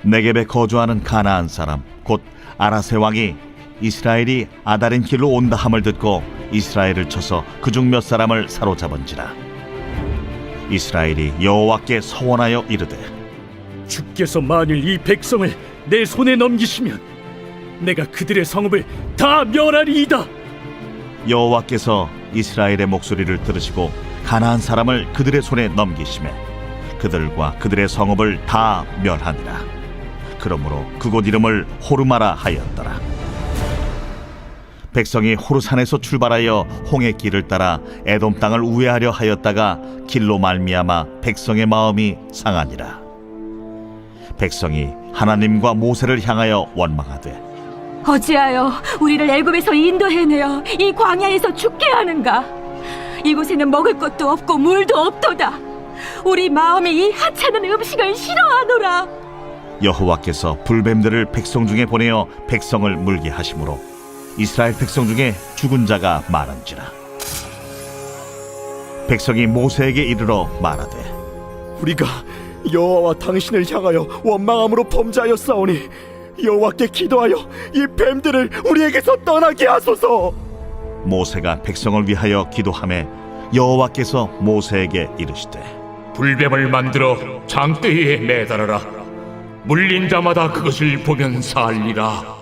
네겝에 거주하는 가나안 사람 곧 아라세 왕이 이스라엘이 아다림 길로 온다 함을 듣고 이스라엘을 쳐서 그중 몇 사람을 사로잡은지라. 이스라엘이 여호와께 서원하여 이르되, 주께서 만일 이 백성을 내 손에 넘기시면 내가 그들의 성읍을 다 멸하리이다. 여호와께서 이스라엘의 목소리를 들으시고 가나안 사람을 그들의 손에 넘기시매 그들과 그들의 성읍을 다 멸하니라. 그러므로 그곳 이름을 호르마라 하였더라. 백성이 호르산에서 출발하여 홍해 길을 따라 에돔 땅을 우회하려 하였다가 길로 말미암아 백성의 마음이 상하니라. 백성이 하나님과 모세를 향하여 원망하되, 어찌하여 우리를 애굽에서 인도해내어 이 광야에서 죽게 하는가? 이곳에는 먹을 것도 없고 물도 없도다. 우리 마음이 이 하찮은 음식을 싫어하노라. 여호와께서 불뱀들을 백성 중에 보내어 백성을 물게 하심으로 이스라엘 백성 중에 죽은 자가 많은지라. 백성이 모세에게 이르러 말하되, 우리가 여호와와 당신을 향하여 원망함으로 범죄하였사오니 여호와께 기도하여 이 뱀들을 우리에게서 떠나게 하소서. 모세가 백성을 위하여 기도하매 여호와께서 모세에게 이르시되, 불뱀을 만들어 장대에 매달아라. 물린 자마다 그것을 보면 살리라.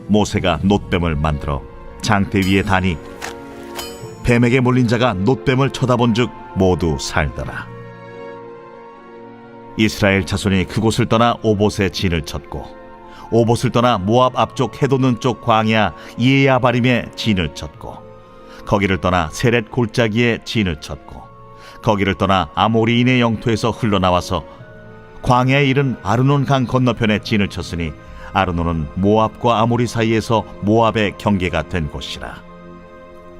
모세가 놋뱀을 만들어 장대 위에 다니 뱀에게 몰린 자가 놋뱀을 쳐다본즉 모두 살더라. 이스라엘 자손이 그곳을 떠나 오봇에 진을 쳤고 오봇을 떠나 모압 앞쪽 해돋는 쪽 광야 이에야바림에 진을 쳤고 거기를 떠나 세렛 골짜기에 진을 쳤고 거기를 떠나 아모리인의 영토에서 흘러나와서 광야에 이른 아르논 강 건너편에 진을 쳤으니 아르논은 모압과 아모리 사이에서 모압의 경계가 된 곳이라.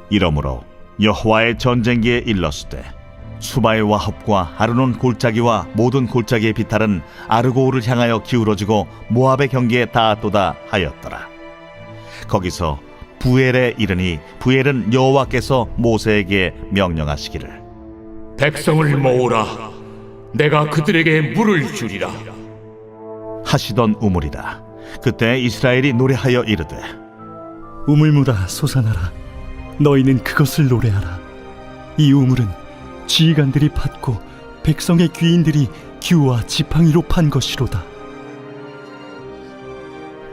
이러므로 여호와의 전쟁기에 일렀으되 수바의 와합과 아르논 골짜기와 모든 골짜기의 비탈은 아르고우를 향하여 기울어지고 모압의 경계에 닿았도다 하였더라. 거기서 부엘에 이르니 부엘은 여호와께서 모세에게 명령하시기를, 백성을 모으라. 내가 그들에게 물을 주리라. 하시던 우물이라. 그때 이스라엘이 노래하여 이르되, 우물무다 솟아나라. 너희는 그것을 노래하라. 이 우물은 지휘관들이 팠고 백성의 귀인들이 규와 지팡이로 판 것이로다.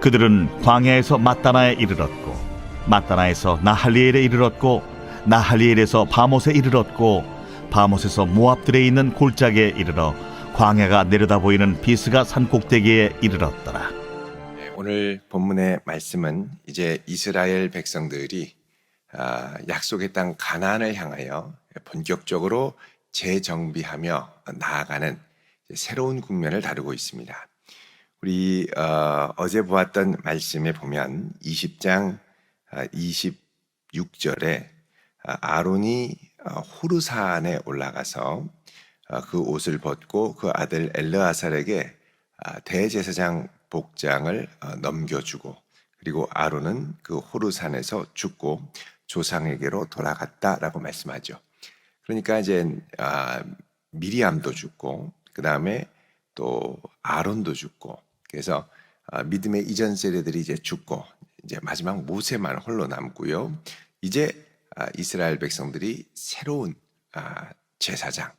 그들은 광야에서 mat다나에 이르렀고 mat다나에서 나할리엘에 이르렀고 나할리엘에서 바못에 이르렀고 바못에서 모압들에 있는 골짜기에 이르러 광야가 내려다 보이는 비스가 산 꼭대기에 이르렀더라. 오늘 본문의 말씀은 이제 이스라엘 백성들이 약속의 땅 가나안을 향하여 본격적으로 재정비하며 나아가는 새로운 국면을 다루고 있습니다. 우리 어제 보았던 말씀에 보면 20장 26절에 아론이 호르산에 올라가서 그 옷을 벗고 그 아들 엘르아살에게 대제사장 복장을 넘겨주고 그리고 아론은 그 호르산에서 죽고 조상에게로 돌아갔다라고 말씀하죠. 그러니까 이제 미리암도 죽고 그 다음에 또 아론도 죽고 그래서 믿음의 이전 세대들이 이제 죽고 이제 마지막 모세만 홀로 남고요. 이제 이스라엘 백성들이 새로운 제사장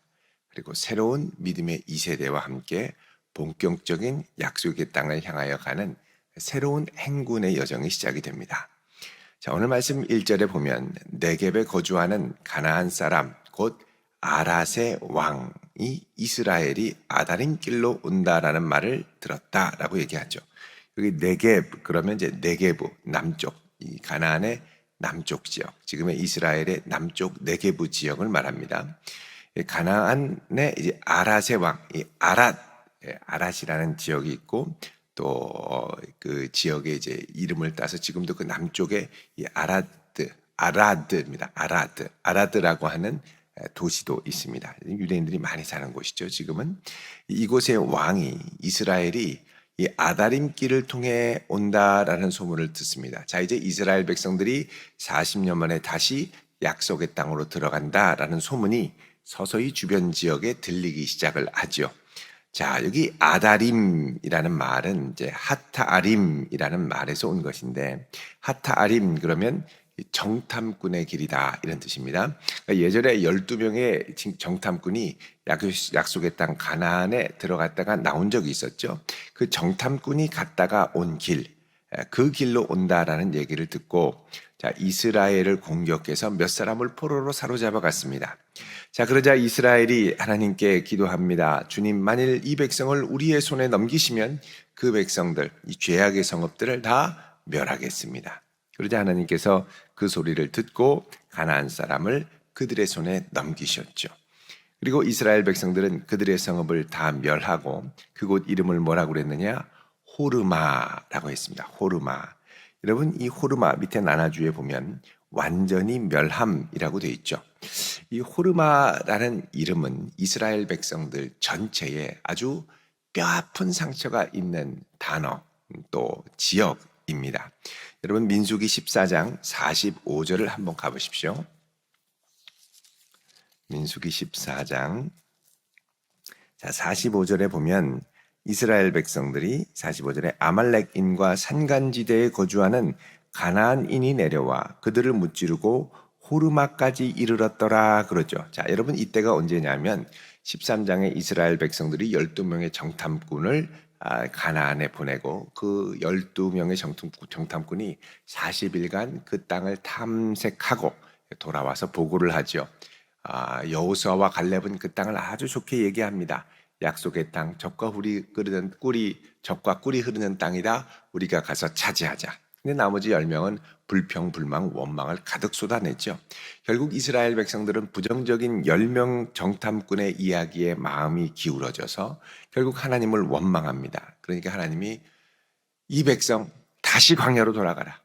그리고 새로운 믿음의 2세대와 함께 본격적인 약속의 땅을 향하여 가는 새로운 행군의 여정이 시작이 됩니다. 자, 오늘 말씀 1절에 보면 네겝에 거주하는 가나안 사람 곧 아랏의 왕이 이스라엘이 아다림 길로 온다라는 말을 들었다라고 얘기하죠. 여기 네겝 그러면 이제 네게부 남쪽 이 가나안의 남쪽 지역 지금의 이스라엘의 남쪽 네게부 지역을 말합니다. 가나안의 이제 아랏의 왕 이 아랏이라는 지역이 있고 또 그 지역의 이제 이름을 따서 지금도 그 남쪽에 이 아라드입니다. 아라드라고 하는 도시도 있습니다. 유대인들이 많이 사는 곳이죠. 지금은 이곳의 왕이 이스라엘이 이 아다림 길을 통해 온다라는 소문을 듣습니다. 자, 이제 이스라엘 백성들이 40년 만에 다시 약속의 땅으로 들어간다라는 소문이 서서히 주변 지역에 들리기 시작을 하죠. 자, 여기 아다림이라는 말은 이제 하타아림이라는 말에서 온 것인데, 하타아림 그러면 정탐꾼의 길이다 이런 뜻입니다. 그러니까 예전에 12명의 정탐꾼이 약속의 땅 가나안에 들어갔다가 나온 적이 있었죠. 그 정탐꾼이 갔다가 온 길, 그 길로 온다라는 얘기를 듣고, 자, 이스라엘을 공격해서 몇 사람을 포로로 사로잡아 갔습니다. 자, 그러자 이스라엘이 하나님께 기도합니다. 주님, 만일 이 백성을 우리의 손에 넘기시면 그 백성들, 이 죄악의 성읍들을 다 멸하겠습니다. 그러자 하나님께서 그 소리를 듣고 가나안 사람을 그들의 손에 넘기셨죠. 그리고 이스라엘 백성들은 그들의 성읍을 다 멸하고 그곳 이름을 뭐라고 그랬느냐? 호르마라고 했습니다. 호르마. 여러분, 이 호르마 밑에 나눠주에 보면 완전히 멸함이라고 되어 있죠. 이 호르마라는 이름은 이스라엘 백성들 전체에 아주 뼈아픈 상처가 있는 단어, 또 지역입니다. 여러분, 민수기 14장 45절을 한번 가보십시오. 민수기 14장 45절에 보면 이스라엘 백성들이 45절에 아말렉인과 산간지대에 거주하는 가나안인이 내려와 그들을 무찌르고 호르마까지 이르렀더라 그러죠. 자, 여러분, 이때가 언제냐면 13장에 이스라엘 백성들이 12명의 정탐꾼을 가나안에 보내고 그 12명의 정탐꾼이 40일간 그 땅을 탐색하고 돌아와서 보고를 하죠. 여호수아와 갈렙은 그 땅을 아주 좋게 얘기합니다. 약속의 땅, 젖과 꿀이 흐르는 땅이다. 우리가 가서 차지하자. 근데 나머지 10명은 불평, 불망, 원망을 가득 쏟아냈죠. 결국 이스라엘 백성들은 부정적인 10명 정탐꾼의 이야기에 마음이 기울어져서 결국 하나님을 원망합니다. 그러니까 하나님이 이 백성 다시 광야로 돌아가라.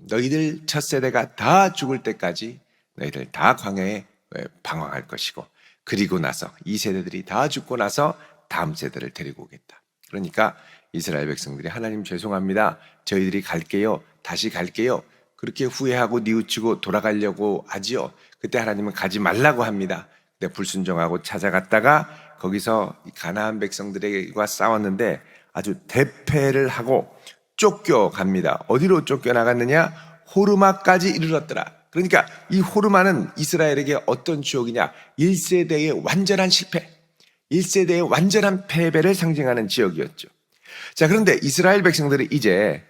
너희들 첫 세대가 다 죽을 때까지 너희들 다 광야에 방황할 것이고, 그리고 나서 이 세대들이 다 죽고 나서 다음 세대를 데리고 오겠다. 그러니까 이스라엘 백성들이 하나님 죄송합니다. 저희들이 갈게요. 다시 갈게요. 그렇게 후회하고 뉘우치고 돌아가려고 하지요. 그때 하나님은 가지 말라고 합니다. 근데 불순종하고 찾아갔다가 거기서 가나안 백성들과 싸웠는데 아주 대패를 하고 쫓겨갑니다. 어디로 쫓겨나갔느냐? 호르마까지 이르렀더라. 그러니까 이 호르마는 이스라엘에게 어떤 추억이냐? 1세대의 완전한 실패, 1세대의 완전한 패배를 상징하는 지역이었죠. 자, 그런데 이스라엘 백성들이 이제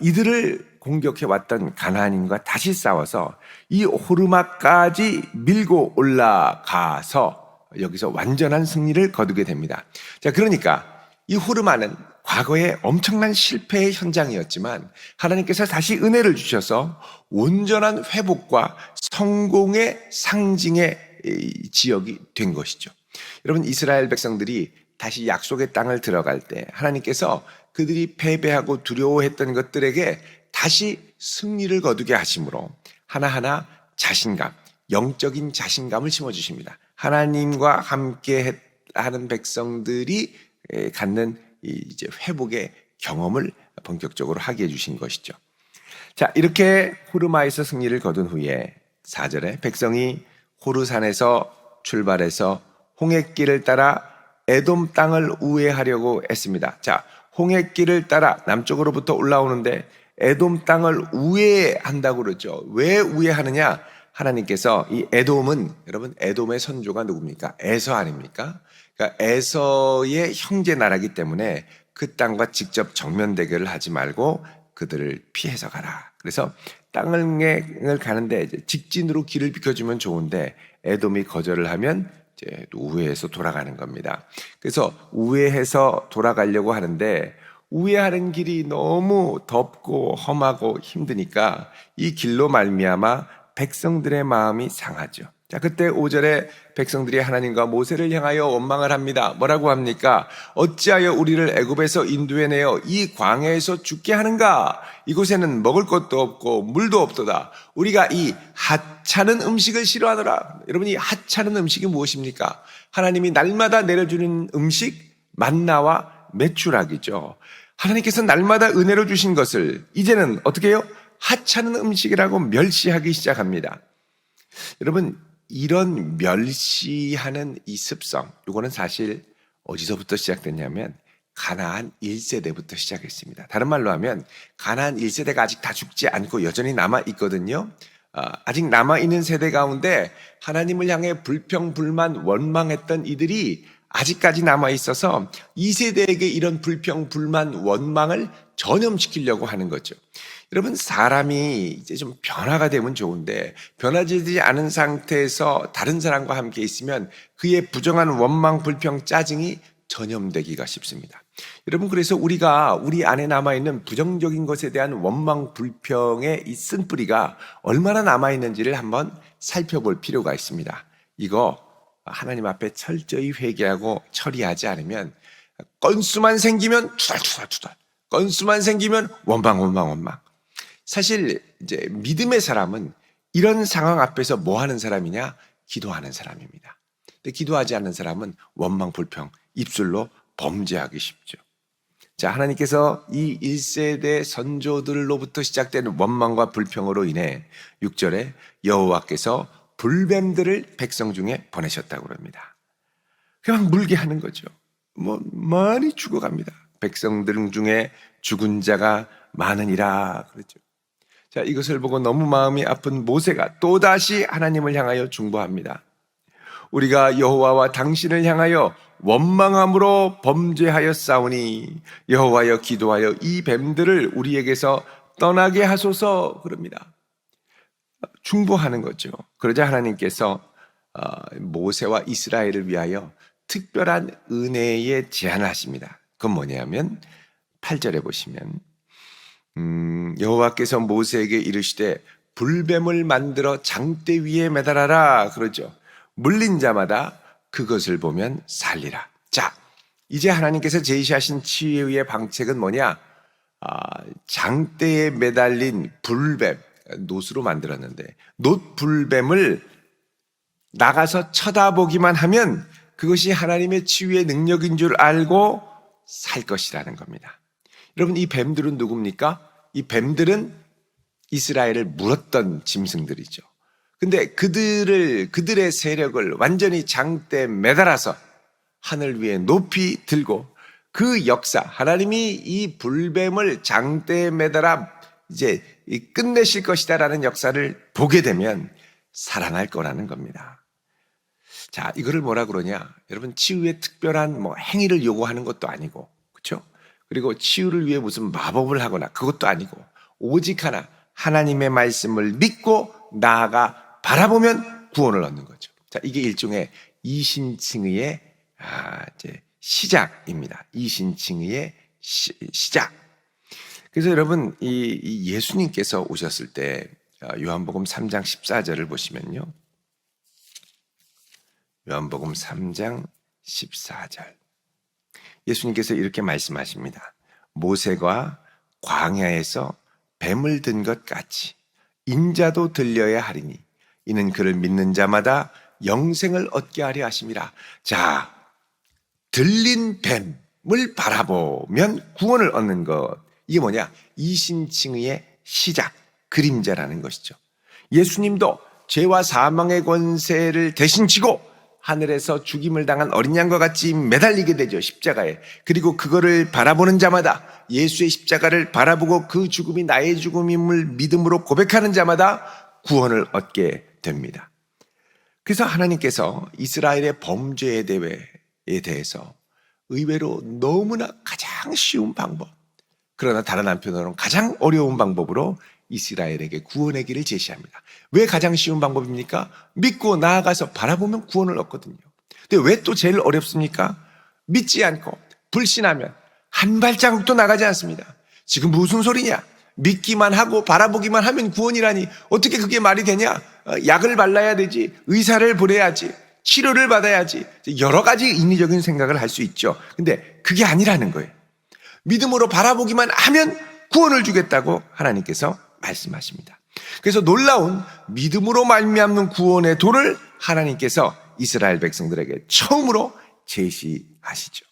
이들을 공격해왔던 가나안인과 다시 싸워서 이 호르마까지 밀고 올라가서 여기서 완전한 승리를 거두게 됩니다. 자, 그러니까 이 호르마는 과거에 엄청난 실패의 현장이었지만 하나님께서 다시 은혜를 주셔서 온전한 회복과 성공의 상징의 지역이 된 것이죠. 여러분, 이스라엘 백성들이 다시 약속의 땅을 들어갈 때 하나님께서 그들이 패배하고 두려워했던 것들에게 다시 승리를 거두게 하심으로 하나하나 자신감, 영적인 자신감을 심어주십니다. 하나님과 함께 하는 백성들이 갖는 이제 회복의 경험을 본격적으로 하게 해주신 것이죠. 자, 이렇게 호르마에서 승리를 거둔 후에 4절에 백성이 호르산에서 출발해서 홍해길을 따라 에돔 땅을 우회하려고 했습니다. 자, 홍해길을 따라 남쪽으로부터 올라오는데 에돔 땅을 우회한다고 그러죠. 왜 우회하느냐? 하나님께서 이 에돔은, 여러분, 에돔의 선조가 누굽니까? 에서 아닙니까? 그러니까 에서의 형제 나라이기 때문에 그 땅과 직접 정면 대결을 하지 말고 그들을 피해서 가라. 그래서 땅을 가는데 이제 직진으로 길을 비켜주면 좋은데 에돔이 거절을 하면 이제 우회해서 돌아가는 겁니다. 그래서 우회해서 돌아가려고 하는데 우회하는 길이 너무 덥고 험하고 힘드니까 이 길로 말미암아 백성들의 마음이 상하죠. 자, 그때 5절에 백성들이 하나님과 모세를 향하여 원망을 합니다. 뭐라고 합니까? 어찌하여 우리를 애굽에서 인도해내어 이 광야에서 죽게 하는가? 이곳에는 먹을 것도 없고 물도 없도다. 우리가 이 하찮은 음식을 싫어하노라. 여러분, 이 하찮은 음식이 무엇입니까? 하나님이 날마다 내려주는 음식, 만나와 메추라기죠. 하나님께서 날마다 은혜로 주신 것을 이제는 어떻게 해요? 하찮은 음식이라고 멸시하기 시작합니다. 여러분, 이런 멸시하는 이 습성, 이거는 사실 어디서부터 시작됐냐면 가나안 1세대부터 시작했습니다. 다른 말로 하면 가나안 1세대가 아직 다 죽지 않고 여전히 남아 있거든요. 아직 남아 있는 세대 가운데 하나님을 향해 불평, 불만, 원망했던 이들이 아직까지 남아 있어서 2세대에게 이런 불평, 불만, 원망을 전염시키려고 하는 거죠. 여러분, 사람이 이제 좀 변화가 되면 좋은데 변화되지 않은 상태에서 다른 사람과 함께 있으면 그의 부정한 원망, 불평, 짜증이 전염되기가 쉽습니다. 여러분, 그래서 우리가 우리 안에 남아있는 부정적인 것에 대한 원망, 불평의 이 쓴뿌리가 얼마나 남아있는지를 한번 살펴볼 필요가 있습니다. 이거 하나님 앞에 철저히 회개하고 처리하지 않으면 건수만 생기면 투덜투덜투덜, 건수만 생기면 원망. 사실 이제 믿음의 사람은 이런 상황 앞에서 뭐 하는 사람이냐? 기도하는 사람입니다. 근데 기도하지 않는 사람은 원망, 불평, 입술로 범죄하기 쉽죠. 자, 하나님께서 이 1세대 선조들로부터 시작된 원망과 불평으로 인해 6절에 여호와께서 불뱀들을 백성 중에 보내셨다고 합니다. 그냥 물게 하는 거죠. 많이 죽어갑니다. 백성들 중에 죽은 자가 많으니라 그랬죠. 자, 이것을 보고 너무 마음이 아픈 모세가 또다시 하나님을 향하여 중보합니다. 우리가 여호와와 당신을 향하여 원망함으로 범죄하였사오니 여호와여 기도하여 이 뱀들을 우리에게서 떠나게 하소서 그럽니다. 중보하는 거죠. 그러자 하나님께서 모세와 이스라엘을 위하여 특별한 은혜의 제안을 하십니다. 그건 뭐냐면 8절에 보시면 여호와께서 모세에게 이르시되 불뱀을 만들어 장대 위에 매달아라 그러죠. 물린 자마다 그것을 보면 살리라. 자, 이제 하나님께서 제시하신 치유의 방책은 뭐냐? 장대에 매달린 불뱀, 놋으로 만들었는데 놋 불뱀을 나가서 쳐다보기만 하면 그것이 하나님의 치유의 능력인 줄 알고 살 것이라는 겁니다. 여러분, 이 뱀들은 누굽니까? 이 뱀들은 이스라엘을 물었던 짐승들이죠. 근데 그들의 세력을 완전히 장대에 매달아서 하늘 위에 높이 들고 그 역사, 하나님이 이 불뱀을 장대에 매달아 이제 끝내실 것이다라는 역사를 보게 되면 살아날 거라는 겁니다. 자, 이거를 뭐라 그러냐? 여러분, 치유의 특별한 행위를 요구하는 것도 아니고, 그렇죠? 그리고 치유를 위해 무슨 마법을 하거나 그것도 아니고, 오직 하나, 하나님의 말씀을 믿고 나아가 바라보면 구원을 얻는 거죠. 자, 이게 일종의 이신칭의의 이제 시작입니다. 이신칭의의 시작. 그래서 여러분, 이 예수님께서 오셨을 때 요한복음 3장 14절을 보시면요. 요한복음 3장 14절. 예수님께서 이렇게 말씀하십니다. 모세가 광야에서 뱀을 든 것 같이 인자도 들려야 하리니 이는 그를 믿는 자마다 영생을 얻게 하려 하심이라. 자, 들린 뱀을 바라보면 구원을 얻는 것. 이게 뭐냐? 이신칭의의 시작, 그림자라는 것이죠. 예수님도 죄와 사망의 권세를 대신 지고 하늘에서 죽임을 당한 어린 양과 같이 매달리게 되죠, 십자가에. 그리고 그거를 바라보는 자마다, 예수의 십자가를 바라보고 그 죽음이 나의 죽음임을 믿음으로 고백하는 자마다 구원을 얻게 됩니다. 그래서 하나님께서 이스라엘의 범죄에 대해서 의외로 너무나 가장 쉬운 방법, 그러나 다른 한편으로는 가장 어려운 방법으로 이스라엘에게 구원의 길을 제시합니다. 왜 가장 쉬운 방법입니까? 믿고 나아가서 바라보면 구원을 얻거든요. 근데 왜 또 제일 어렵습니까? 믿지 않고 불신하면 한 발자국도 나가지 않습니다. 지금 무슨 소리냐? 믿기만 하고 바라보기만 하면 구원이라니 어떻게 그게 말이 되냐? 약을 발라야 되지, 의사를 보내야지, 치료를 받아야지, 여러 가지 인위적인 생각을 할 수 있죠. 근데 그게 아니라는 거예요. 믿음으로 바라보기만 하면 구원을 주겠다고 하나님께서 말씀하십니다. 그래서 놀라운 믿음으로 말미암는 구원의 도를 하나님께서 이스라엘 백성들에게 처음으로 제시하시죠.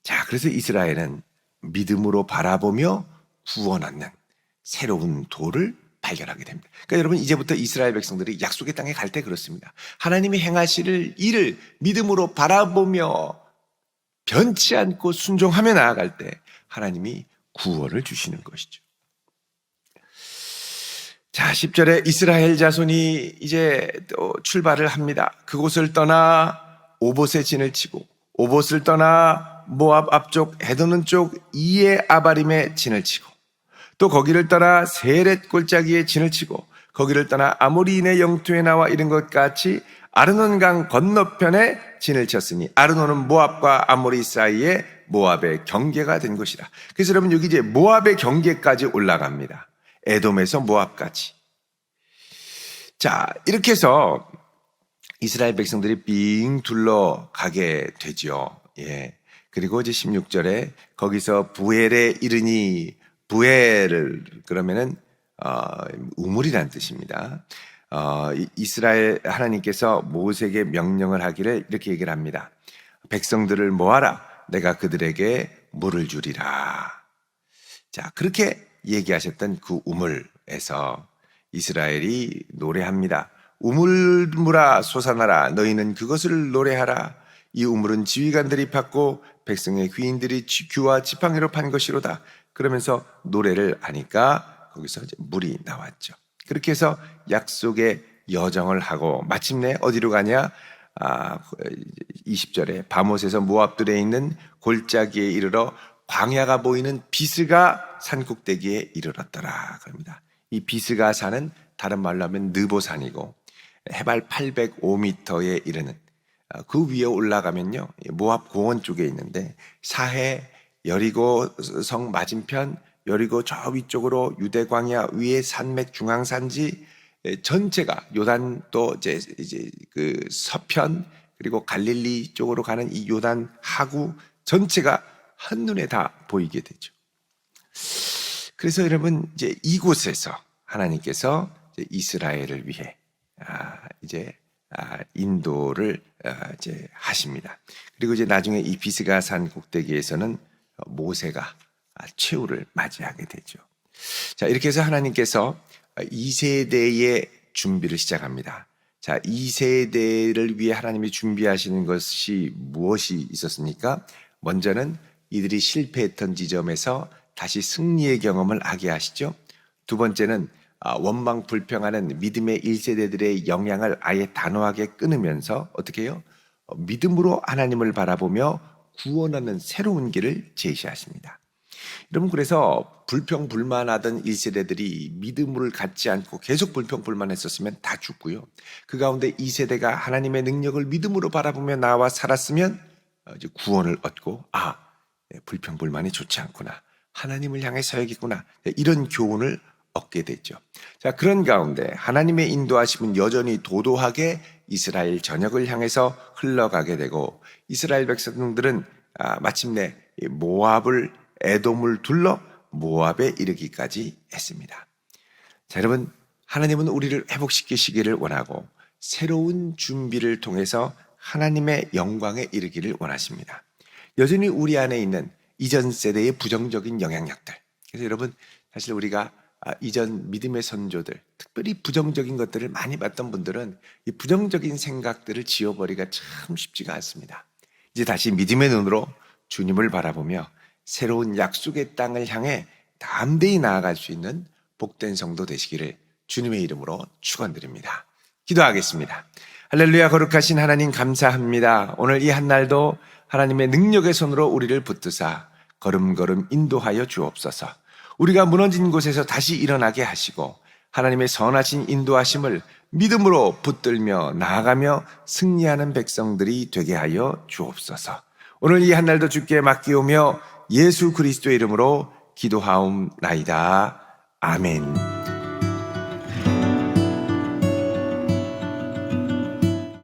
자, 그래서 이스라엘은 믿음으로 바라보며 구원 얻는 새로운 도를 발견하게 됩니다. 그러니까 여러분, 이제부터 이스라엘 백성들이 약속의 땅에 갈 때 그렇습니다. 하나님이 행하실 일을 믿음으로 바라보며 변치 않고 순종하며 나아갈 때 하나님이 구원을 주시는 것이죠. 자, 10절에 이스라엘 자손이 이제 또 출발을 합니다. 그곳을 떠나 오봇에 진을 치고, 오봇을 떠나 모압 앞쪽 에돔 쪽 이에 아바림에 진을 치고, 또 거기를 떠나 세렛 골짜기에 진을 치고, 거기를 떠나 아모리인의 영토에 나와 이른 것 같이 아르논 강 건너편에 진을 쳤으니 아르논은 모압과 아모리 사이에 모압의 경계가 된 곳이라. 그래서 여러분, 여기 이제 모압의 경계까지 올라갑니다. 에돔에서 모압까지. 자, 이렇게 해서 이스라엘 백성들이 빙 둘러가게 되죠. 예. 그리고 이제 16절에 거기서 부엘에 이르니, 부엘을 그러면은 우물이란 뜻입니다. 이스라엘 하나님께서 모세에게 명령을 하기를 이렇게 얘기를 합니다. 백성들을 모아라. 내가 그들에게 물을 주리라. 자, 그렇게 얘기하셨던 그 우물에서 이스라엘이 노래합니다. 우물물아 솟아나라. 너희는 그것을 노래하라. 이 우물은 지휘관들이 팠고 백성의 귀인들이 규와 지팡이로 판 것이로다. 그러면서 노래를 하니까 거기서 이제 물이 나왔죠. 그렇게 해서 약속의 여정을 하고 마침내 어디로 가냐? 20절에 바못에서 모압들에 있는 골짜기에 이르러 광야가 보이는 비스가 산꼭대기에 이르렀더라. 그럽니다. 이 비스가 산은 다른 말로 하면 느보산이고 해발 805m에 이르는, 그 위에 올라가면요 모압 공원 쪽에 있는데, 사해 여리고 성 맞은편 여리고 저 위쪽으로 유대 광야 위에 산맥 중앙산지 전체가, 요단 또 이제 그 서편 그리고 갈릴리 쪽으로 가는 이 요단 하구 전체가 한눈에 다 보이게 되죠. 그래서 여러분, 이제 이곳에서 하나님께서 이제 이스라엘을 위해 인도를 이제 하십니다. 그리고 이제 나중에 이 비스가 산 꼭대기에서는 모세가 최후를 맞이하게 되죠. 자, 이렇게 해서 하나님께서 2세대의 준비를 시작합니다. 자, 2세대를 위해 하나님이 준비하시는 것이 무엇이 있었습니까? 먼저는 이들이 실패했던 지점에서 다시 승리의 경험을 하게 하시죠. 두 번째는 원망 불평하는 믿음의 1세대들의 영향을 아예 단호하게 끊으면서 어떻게 해요? 믿음으로 하나님을 바라보며 구원하는 새로운 길을 제시하십니다. 여러분, 그래서 불평불만하던 1세대들이 믿음을 갖지 않고 계속 불평불만했었으면 다 죽고요. 그 가운데 2세대가 하나님의 능력을 믿음으로 바라보며 나와 살았으면 이제 구원을 얻고, 불평불만이 좋지 않구나, 하나님을 향해 서야겠구나, 이런 교훈을 얻게 됐죠. 자, 그런 가운데 하나님의 인도하심은 여전히 도도하게 이스라엘 전역을 향해서 흘러가게 되고, 이스라엘 백성들은 마침내 모압을, 에돔을 둘러 모압에 이르기까지 했습니다. 자, 여러분, 하나님은 우리를 회복시키시기를 원하고 새로운 준비를 통해서 하나님의 영광에 이르기를 원하십니다. 여전히 우리 안에 있는 이전 세대의 부정적인 영향력들, 그래서 여러분, 사실 우리가 이전 믿음의 선조들, 특별히 부정적인 것들을 많이 봤던 분들은 이 부정적인 생각들을 지워버리기가 참 쉽지가 않습니다. 이제 다시 믿음의 눈으로 주님을 바라보며 새로운 약속의 땅을 향해 담대히 나아갈 수 있는 복된 성도 되시기를 주님의 이름으로 축원드립니다. 기도하겠습니다. 할렐루야. 거룩하신 하나님, 감사합니다. 오늘 이 한날도 하나님의 능력의 손으로 우리를 붙드사 걸음걸음 인도하여 주옵소서. 우리가 무너진 곳에서 다시 일어나게 하시고 하나님의 선하신 인도하심을 믿음으로 붙들며 나아가며 승리하는 백성들이 되게 하여 주옵소서. 오늘 이 한날도 주께 맡기오며 예수 그리스도의 이름으로 기도하옵나이다. 아멘.